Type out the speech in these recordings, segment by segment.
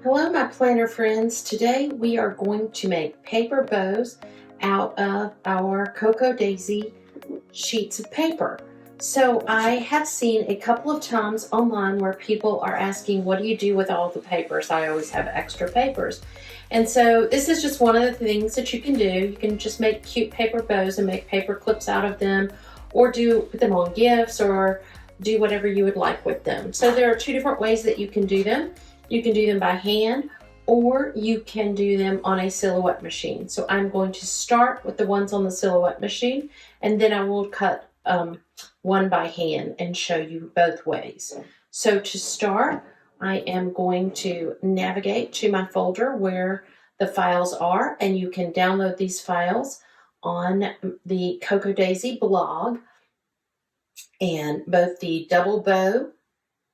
Hello, my planner friends. Today we are going to make paper bows out of our Cocoa Daisy sheets of paper. So I have seen a couple of times online where people are asking, what do you do with all the papers? I always have extra papers. And so this is just one of the things that you can do. You can just make cute paper bows and make paper clips out of them, or put them on gifts, or do whatever you would like with them. So there are two different ways that you can do them. You can do them by hand, or you can do them on a silhouette machine. So I'm going to start with the ones on the silhouette machine, and then I will cut one by hand and show you both ways. So to start, I am going to navigate to my folder where the files are, and you can download these files on the Cocoa Daisy blog, and both the double bow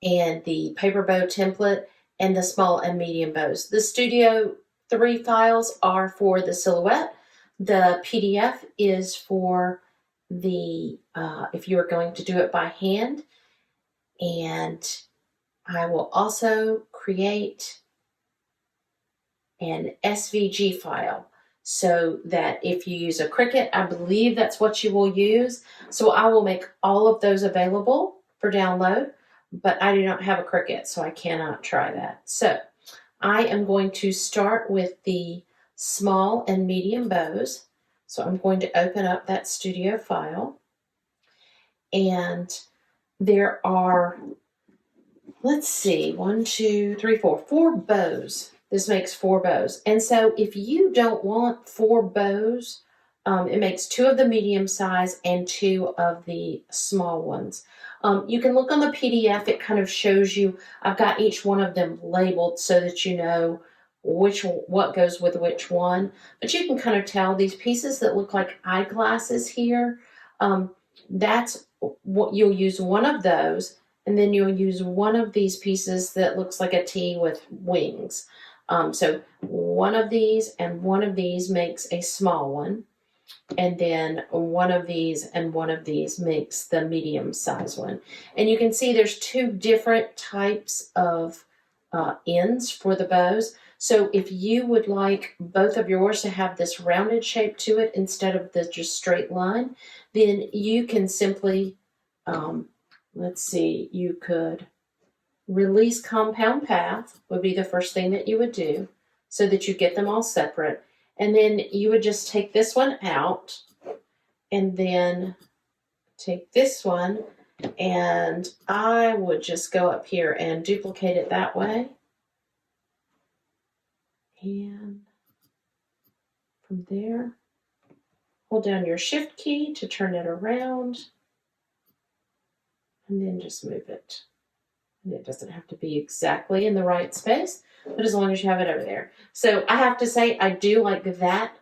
and the paper bow template and the small and medium bows. The Studio 3 files are for the silhouette. The PDF is for the if you are going to do it by hand. And I will also create an SVG file so that if you use a Cricut, I believe that's what you will use. So I will make all of those available for download, but I do not have a Cricut, so I cannot try that. So I am going to start with the small and medium bows. So I'm going to open up that studio file, and there are, let's see, 4 bows. This makes 4 bows. And so if you don't want 4 bows, it makes 2 of the medium size and 2 of the small ones. You can look on the PDF. It kind of shows you, I've got each one of them labeled so that you know what goes with which one. But you can kind of tell these pieces that look like eyeglasses here, that's what you'll use, one of those, and then you'll use one of these pieces that looks like a T with wings. So one of these and one of these makes a small one, and then one of these and one of these makes the medium size one. And you can see there's 2 different types of ends for the bows. So if you would like both of yours to have this rounded shape to it instead of the just straight line, then you can simply, let's see, you could release compound path would be the first thing that you would do so that you get them all separate. And then you would just take this one out and then take this one, and I would just go up here and duplicate it that way. And from there, hold down your shift key to turn it around, and then just move it. And it doesn't have to be exactly in the right space, but as long as you have it over there. So I have to say, I do like that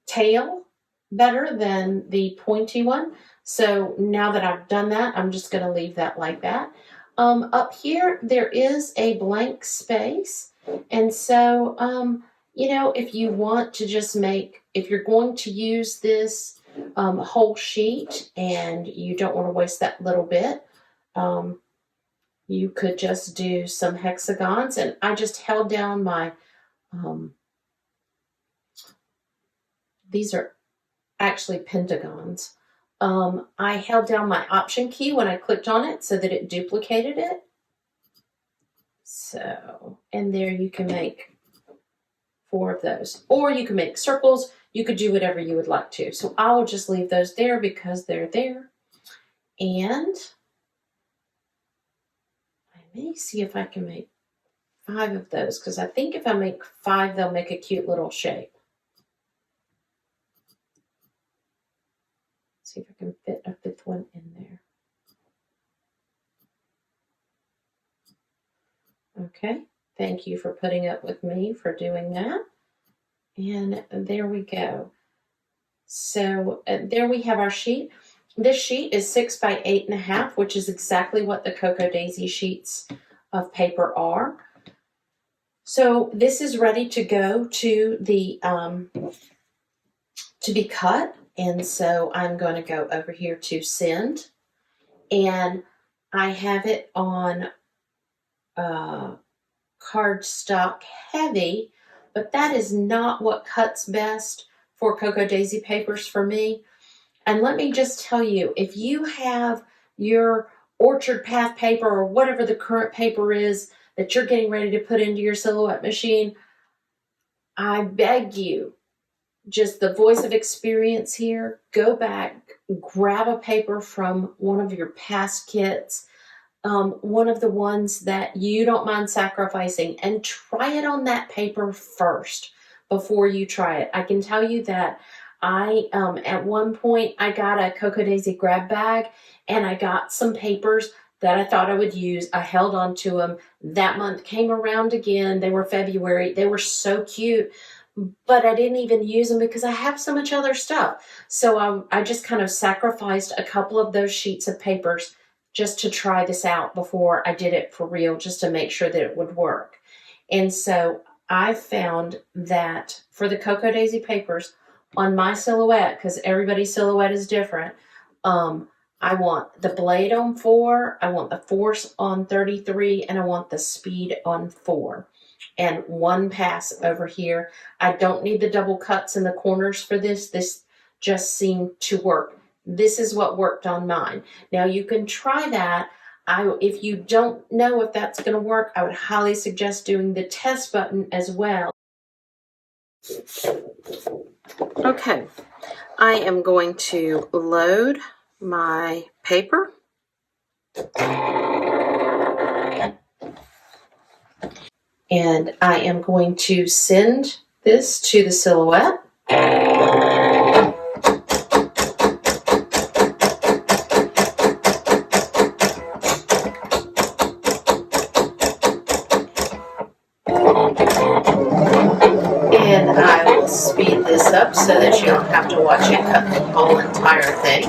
tail better than the pointy one. So now that I've done that, I'm just going to leave that like that. Up here, there is a blank space. And so, if you want to just if you're going to use this whole sheet and you don't want to waste that little bit, you could just do some hexagons. And I just held down my, these are actually pentagons. I held down my Option key when I clicked on it so that it duplicated it. So, and there you can make 4 of those. Or you can make circles. You could do whatever you would like to. So I will just leave those there because they're there. And I may see if I can make 5 of those, because I think if I make 5, they'll make a cute little shape. See if I can fit a 5th one in there. Okay, thank you for putting up with me for doing that. And there we go. So there we have our sheet. This sheet is 6 by 8.5, which is exactly what the Cocoa Daisy sheets of paper are. So this is ready to go to the to be cut. And so I'm going to go over here to send, and I have it on cardstock heavy, but that is not what cuts best for Cocoa Daisy papers for me. And let me just tell you, if you have your Orchard Path paper or whatever the current paper is that you're getting ready to put into your Silhouette machine, I beg you, just the voice of experience here, go back, grab a paper from one of your past kits, one of the ones that you don't mind sacrificing, and try it on that paper first before you try it. I can tell you that I, at one point, I got a Cocoa Daisy grab bag and I got some papers that I thought I would use. I held on to them. That month came around again. They were February. They were so cute, but I didn't even use them because I have so much other stuff. So I just kind of sacrificed a couple of those sheets of papers just to try this out before I did it for real, just to make sure that it would work. And so I found that for the Cocoa Daisy papers on my Silhouette, because everybody's Silhouette is different, I want the blade on 4, I want the force on 33, and I want the speed on 4. And one pass over here. I don't need the double cuts in the corners for this. This just seemed to work. This is what worked on mine. Now you can try that. If you don't know if that's going to work, I would highly suggest doing the test button as well. Okay, I am going to load my paper. And I am going to send this to the Silhouette. And I will speed this up so that you don't have to watch it cut the whole entire thing.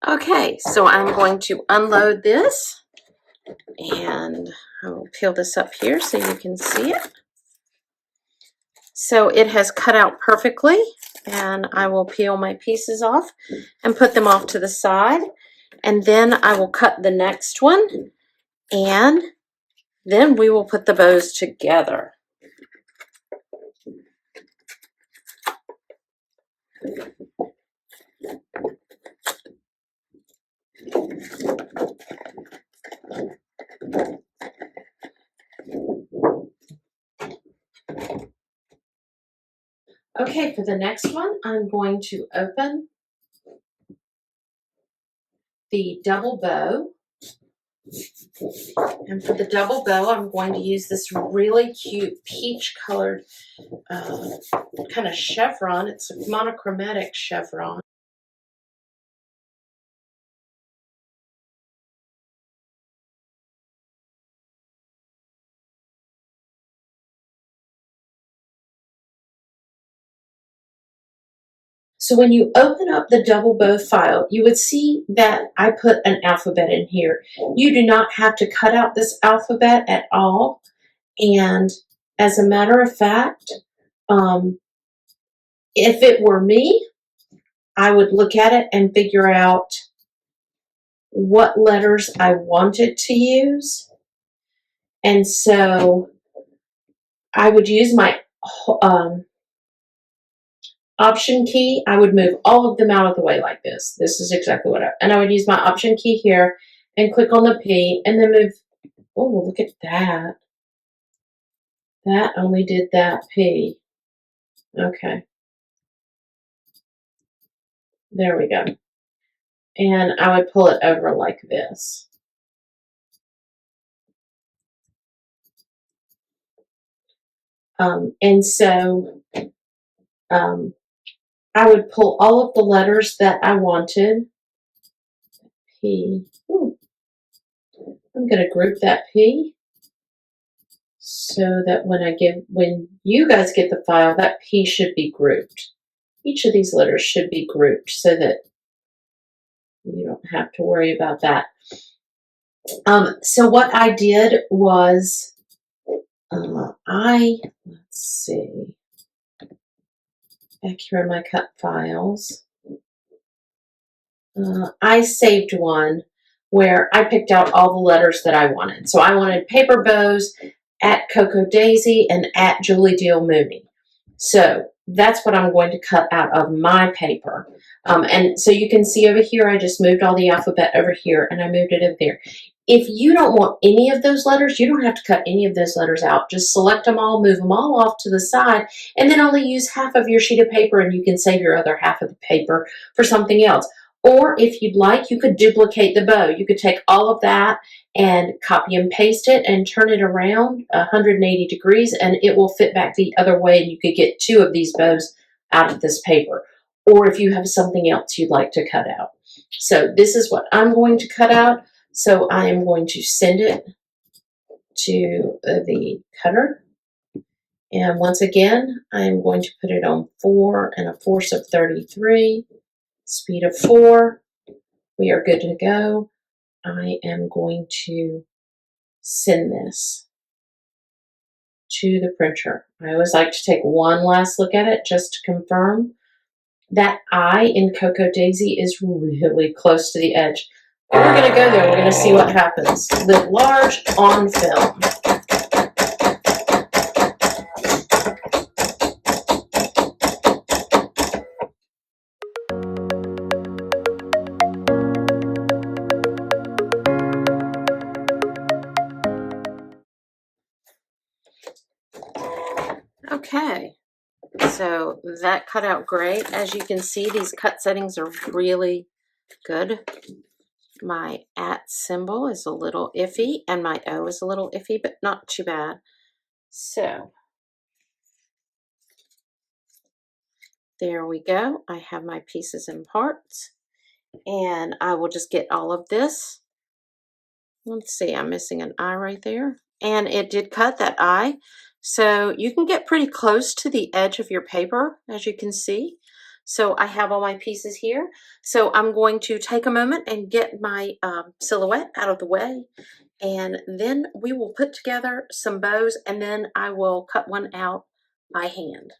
Okay, so I'm going to unload this, and I will peel this up here so you can see it. So it has cut out perfectly, and I will peel my pieces off and put them off to the side, and then I will cut the next one, and then we will put the bows together. Okay, for the next one, I'm going to open the double bow. And for the double bow, I'm going to use this really cute peach colored kind of chevron. It's a monochromatic chevron. So when you open up the double bow file, you would see that I put an alphabet in here. You do not have to cut out this alphabet at all. And as a matter of fact, if it were me, I would look at it and figure out what letters I wanted to use. And so I would use my Option key. I would move all of them out of the way like this. This is exactly what and I would use my Option key here and click on the P and then move. Oh, look at that. That only did that P. Okay. There we go. And I would pull it over like this. And so I would pull all of the letters that I wanted. P. Ooh. I'm going to group that P so that when you guys get the file, that P should be grouped. Each of these letters should be grouped so that you don't have to worry about that. So what I did was let's see. back here in my cut files. I saved one where I picked out all the letters that I wanted. So I wanted paper bows at Cocoa Daisy and at Julie Deal Mooney. So that's what I'm going to cut out of my paper. And so you can see over here, I just moved all the alphabet over here and I moved it over there. If you don't want any of those letters, you don't have to cut any of those letters out. Just select them all, move them all off to the side, and then only use half of your sheet of paper and you can save your other half of the paper for something else. Or if you'd like, you could duplicate the bow. You could take all of that and copy and paste it and turn it around 180 degrees and it will fit back the other way and you could get 2 of these bows out of this paper. Or if you have something else you'd like to cut out. So this is what I'm going to cut out. So I am going to send it to the cutter. And once again, I'm going to put it on 4 and a force of 33, speed of 4. We are good to go. I am going to send this to the printer. I always like to take one last look at it just to confirm. That I in Cocoa Daisy is really close to the edge. But we're going to go there. We're going to see what happens. Live large on film. Okay. So that cut out great. As you can see, these cut settings are really good. My @ symbol is a little iffy and my O is a little iffy, but not too bad. So there we go. I have my pieces and parts and I will just get all of this. Let's see, I'm missing an I right there. And it did cut that I. So you can get pretty close to the edge of your paper, as you can see. So I have all my pieces here. So I'm going to take a moment and get my silhouette out of the way. And then we will put together some bows and then I will cut one out by hand.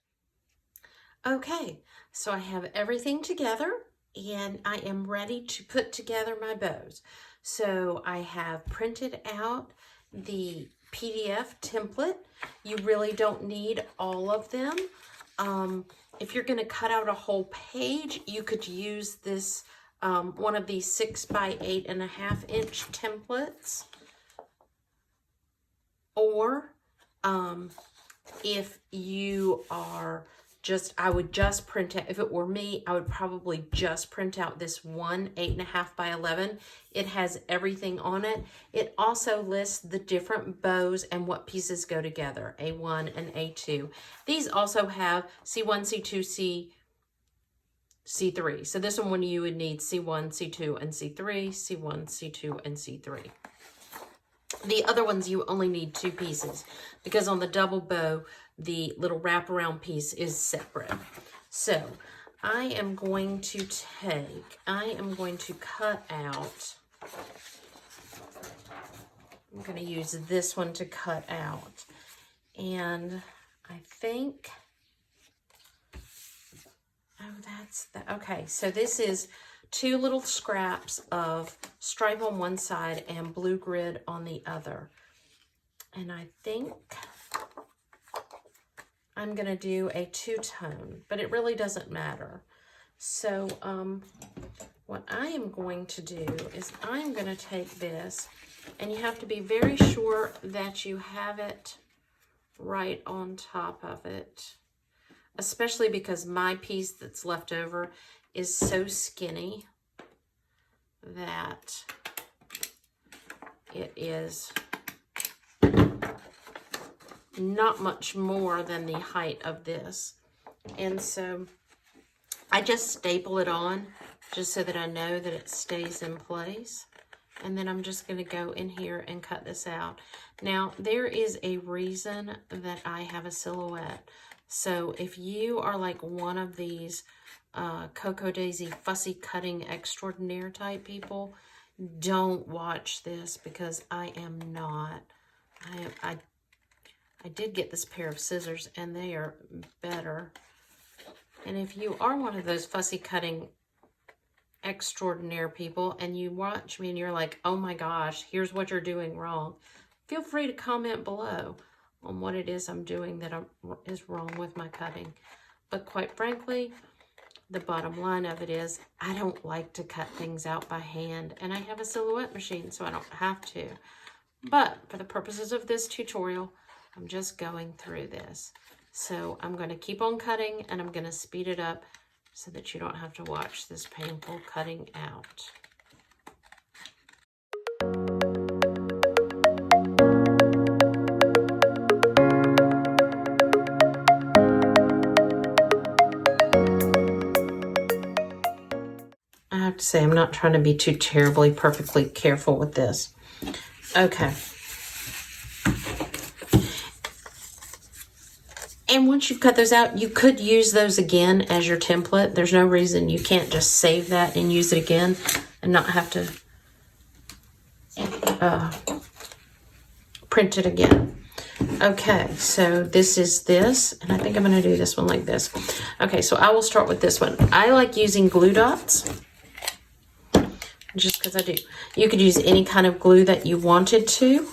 Okay, so I have everything together and I am ready to put together my bows. So I have printed out the PDF template. You really don't need all of them. If you're going to cut out a whole page, you could use this one of these 6 by 8.5 inch templates. Or if you are I would just print out, if it were me, I would probably just print out this one 8.5 by 11. It has everything on it. It also lists the different bows and what pieces go together, A1 and A2. These also have C1, C2, C3. So this one you would need C1, C2, and C3, C1, C2, and C3. The other ones you only need 2 pieces because on the double bow, the little wraparound piece is separate. So I am going to cut out, I'm going to use this one to cut out. And I think, okay, so this is 2 little scraps of stripe on one side and blue grid on the other. And I think I'm going to do a 2-tone, but it really doesn't matter. So what I am going to do is I'm going to take this, and you have to be very sure that you have it right on top of it, especially because my piece that's left over is so skinny that it is not much more than the height of this. And so I just staple it on just so that I know that it stays in place. And then I'm just going to go in here and cut this out. Now, there is a reason that I have a silhouette. So if you are like one of these Cocoa Daisy fussy cutting extraordinaire type people, don't watch this because I am not. I did get this pair of scissors and they are better. And if you are one of those fussy cutting extraordinaire people and you watch me and you're like, oh my gosh, here's what you're doing wrong, feel free to comment below on what it is I'm doing that is wrong with my cutting. But quite frankly, the bottom line of it is I don't like to cut things out by hand, and I have a Silhouette machine, so I don't have to. But for the purposes of this tutorial, I'm just going through this. So I'm going to keep on cutting, and I'm going to speed it up so that you don't have to watch this painful cutting out. I have to say, I'm not trying to be too terribly perfectly careful with this. Okay. And once you've cut those out, you could use those again as your template. There's no reason you can't just save that and use it again and not have to print it again. Okay, so this is this, and I think I'm going to do this one like this. Okay, so I will start with this one. I like using glue dots, just because I do. You could use any kind of glue that you wanted to.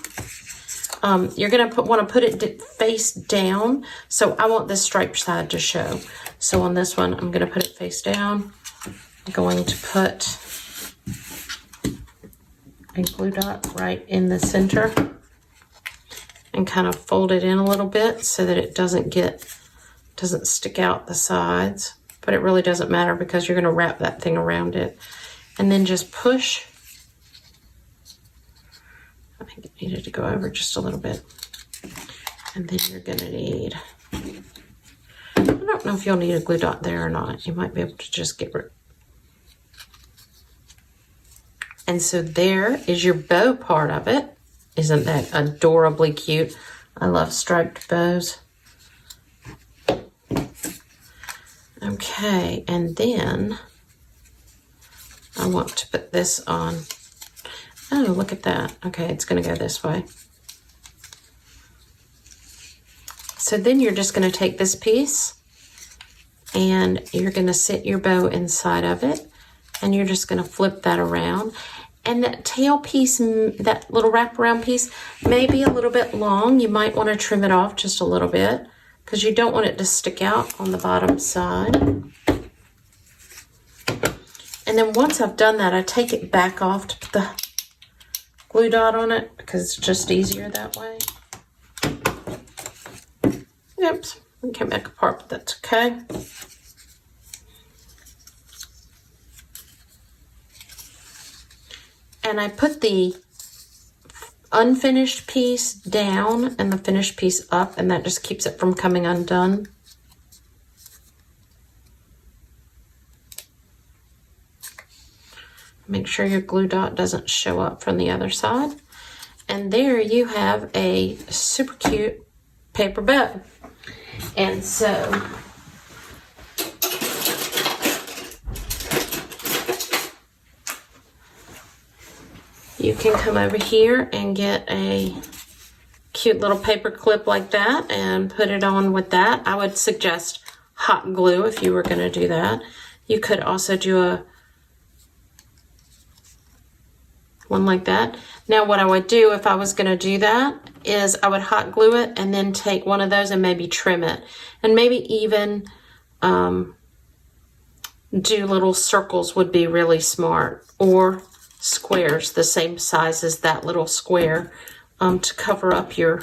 You're going to want to put it face down, so I want this striped side to show. So on this one, I'm going to put it face down. I'm going to put a glue dot right in the center and kind of fold it in a little bit so that it doesn't stick out the sides. But it really doesn't matter because you're going to wrap that thing around it. And then just push. I think it needed to go over just a little bit. And then you're going to need, I don't know if you'll need a glue dot there or not. You might be able to just get rid. And so there is your bow part of it. Isn't that adorably cute? I love striped bows. Okay, and then I want to put this on. Oh, look at that. Okay, it's going to go this way. So then you're just going to take this piece and you're going to sit your bow inside of it, and you're just going to flip that around. And that tail piece, that little wraparound piece, may be a little bit long. You might want to trim it off just a little bit because you don't want it to stick out on the bottom side. And then once I've done that, I take it back off to put the glue dot on it because it's just easier that way. Oops, it came back apart, but that's okay. And I put the unfinished piece down and the finished piece up, and that just keeps it from coming undone. Make sure your glue dot doesn't show up from the other side. And there you have a super cute paper bow. And so you can come over here and get a cute little paper clip like that and put it on with that. I would suggest hot glue if you were going to do that. You could also do one like that. Now what I would do if I was going to do that is I would hot glue it and then take one of those and maybe trim it. And maybe even do little circles would be really smart. Or squares the same size as that little square to cover up your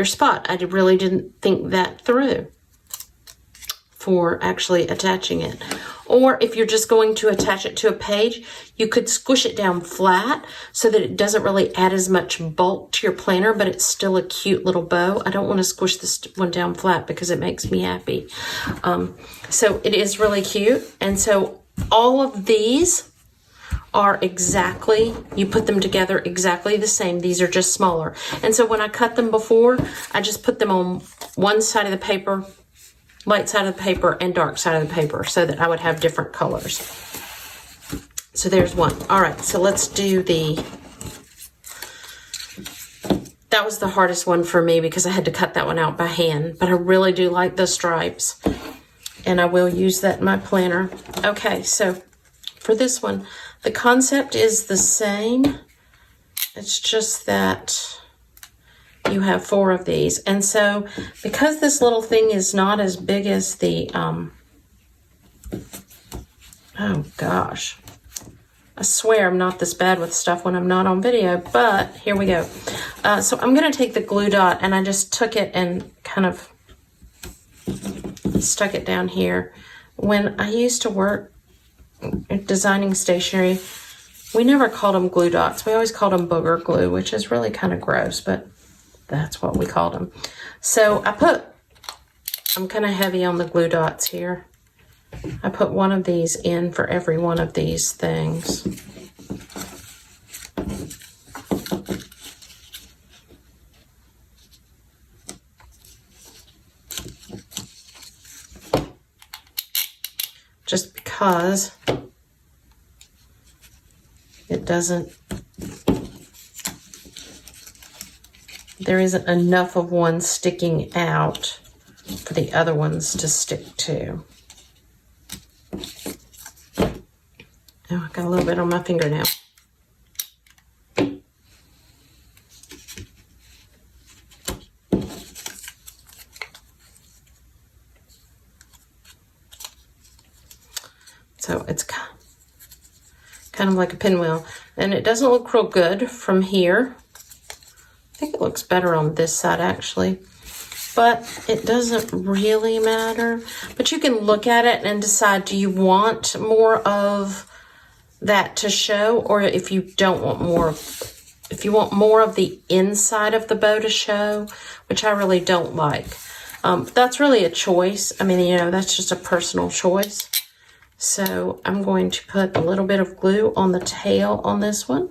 spot. I really didn't think that through for actually attaching it. Or if you're just going to attach it to a page, you could squish it down flat so that it doesn't really add as much bulk to your planner, but it's still a cute little bow. I don't want to squish this one down flat because it makes me happy. So it is really cute. And so all of these are exactly, you put them together exactly the same. These are just smaller. And so when I cut them before, I just put them on one side of the paper, light side of the paper and dark side of the paper, so that I would have different colors. So there's one. All right, so let's do that was the hardest one for me because I had to cut that one out by hand, but I really do like the stripes. and I will use that in my planner. Okay, so for this one, the concept is the same. It's just that you have 4 of these. And so because this little thing is not as big as the, oh gosh, I swear I'm not this bad with stuff when I'm not on video, but here we go. So I'm going to take the glue dot, and I just took it and kind of stuck it down here. When I used to work designing stationery, we never called them glue dots. We always called them booger glue, which is really kind of gross, but that's what we called them. So I'm kind of heavy on the glue dots here. I put 1 of these in for every one of these things. Just because it doesn't, there isn't enough of one sticking out for the other ones to stick to. Oh, I got a little bit on my finger now. So it's kind of like a pinwheel, and it doesn't look real good from here. I think it looks better on this side actually, but it doesn't really matter. But you can look at it and decide, do you want more of that to show, or if you don't want more, if you want more of the inside of the bow to show, which I really don't like. That's really a choice. I mean, you know, that's just a personal choice. So I'm going to put a little bit of glue on the tail on this one.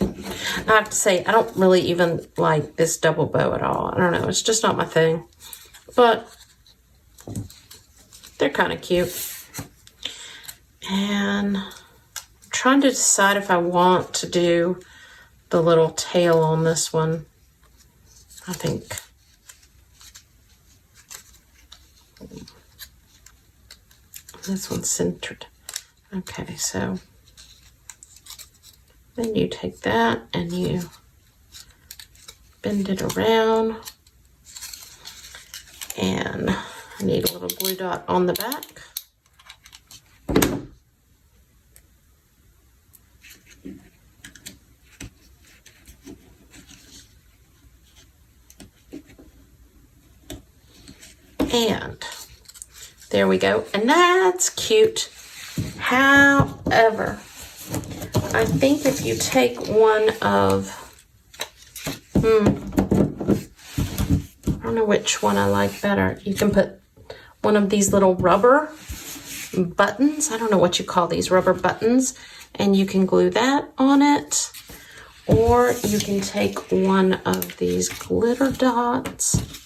I have to say, I don't really even like this double bow at all. I don't know, it's just not my thing. But they're kind of cute. And I'm trying to decide if I want to do the little tail on this one. I think this one's centered. Okay, so then you take that and you bend it around. And I need a little glue dot on the back. And there we go. And that's cute. However, I think if you take one of, I don't know which one I like better. You can put one of these little rubber buttons. I don't know what you call these, rubber buttons. And you can glue that on it. Or you can take one of these glitter dots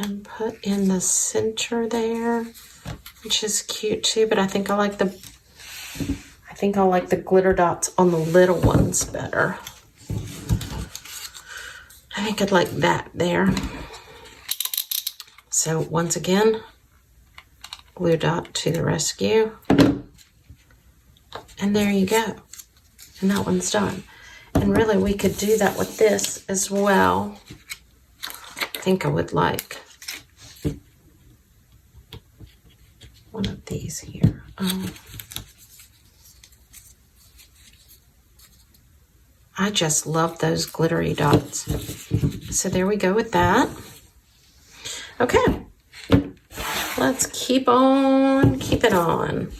and put in the center there, which is cute too, but I think I like the glitter dots on the little ones better. I think I'd like that there. So once again, glue dot to the rescue. And there you go. And that one's done. And really we could do that with this as well. I think I would like one of these here. I just love those glittery dots. So there we go with that. Okay, let's keep on keeping on.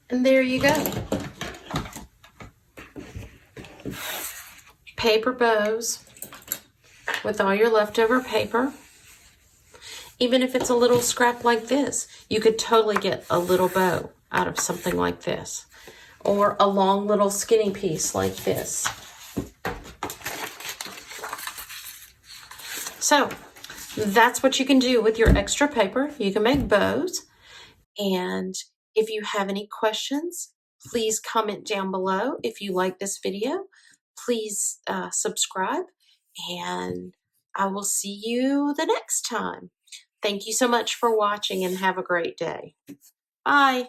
And there you go. Paper bows with all your leftover paper. Even if it's a little scrap like this, you could totally get a little bow out of something like this, or a long little skinny piece like this. So that's what you can do with your extra paper. You can make bows. And if you have any questions, please comment down below. If you like this video, please subscribe, and I will see you the next time. Thank you so much for watching, and have a great day. Bye.